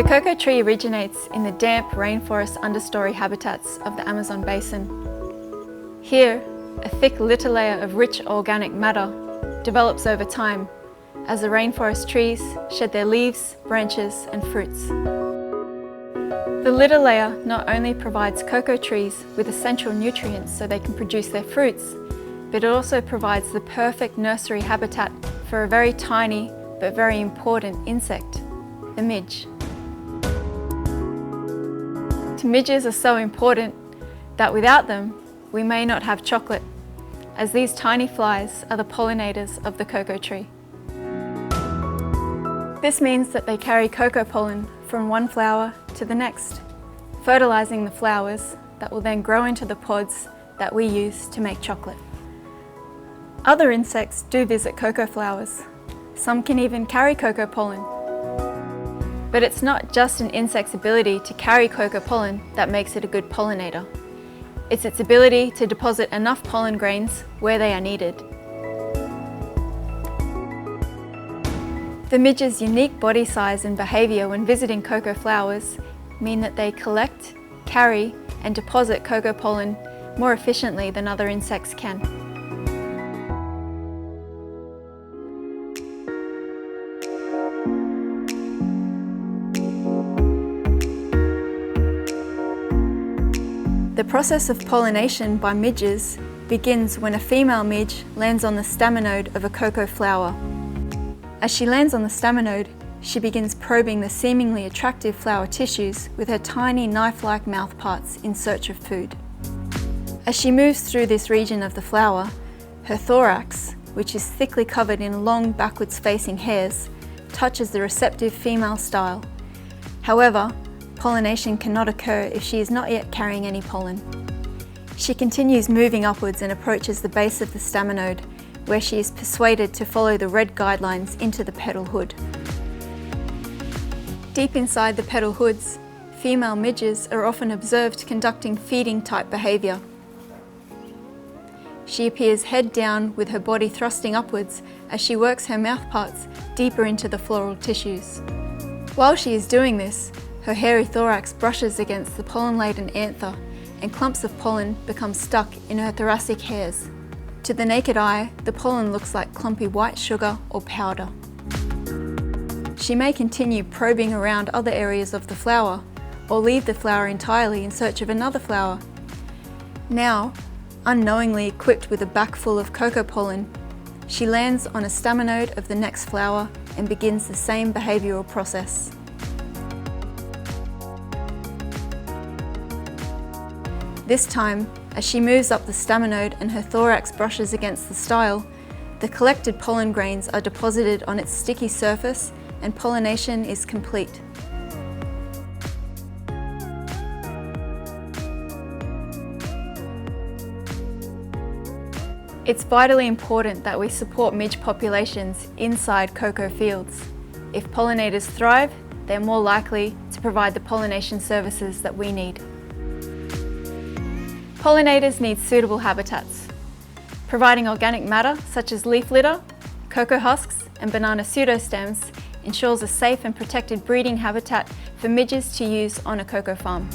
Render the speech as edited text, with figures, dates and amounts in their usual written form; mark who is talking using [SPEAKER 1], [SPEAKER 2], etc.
[SPEAKER 1] The cocoa tree originates in the damp rainforest understory habitats of the Amazon basin. Here, a thick litter layer of rich organic matter develops over time as the rainforest trees shed their leaves, branches, and fruits. The litter layer not only provides cocoa trees with essential nutrients so they can produce their fruits, but it also provides the perfect nursery habitat for a very tiny but very important insect, the midge. The midges are so important that without them, we may not have chocolate, as these tiny flies are the pollinators of the cocoa tree. This means that they carry cocoa pollen from one flower to the next, fertilizing the flowers that will then grow into the pods that we use to make chocolate. Other insects do visit cocoa flowers. Some can even carry cocoa pollen. But it's not just an insect's ability to carry cocoa pollen that makes it a good pollinator. It's its ability to deposit enough pollen grains where they are needed. The midge's unique body size and behavior when visiting cocoa flowers mean that they collect, carry, and deposit cocoa pollen more efficiently than other insects can. The process of pollination by midges begins when a female midge lands on the staminode of a cocoa flower. As she lands on the staminode, she begins probing the seemingly attractive flower tissues with her tiny knife-like mouthparts in search of food. As she moves through this region of the flower, her thorax, which is thickly covered in long backwards-facing hairs, touches the receptive female style. However, pollination cannot occur if she is not yet carrying any pollen. She continues moving upwards and approaches the base of the staminode, where she is persuaded to follow the red guidelines into the petal hood. Deep inside the petal hoods, female midges are often observed conducting feeding-type behavior. She appears head down with her body thrusting upwards as she works her mouthparts deeper into the floral tissues. While she is doing this, her hairy thorax brushes against the pollen-laden anther, and clumps of pollen become stuck in her thoracic hairs. To the naked eye, the pollen looks like clumpy white sugar or powder. She may continue probing around other areas of the flower, or leave the flower entirely in search of another flower. Now, unknowingly equipped with a back full of cocoa pollen, she lands on a staminode of the next flower and begins the same behavioural process. This time, as she moves up the staminode and her thorax brushes against the style, the collected pollen grains are deposited on its sticky surface and pollination is complete. It's vitally important that we support midge populations inside cocoa fields. If pollinators thrive, they're more likely to provide the pollination services that we need. Pollinators need suitable habitats. Providing organic matter such as leaf litter, cocoa husks, and banana pseudostems ensures a safe and protected breeding habitat for midges to use on a cocoa farm.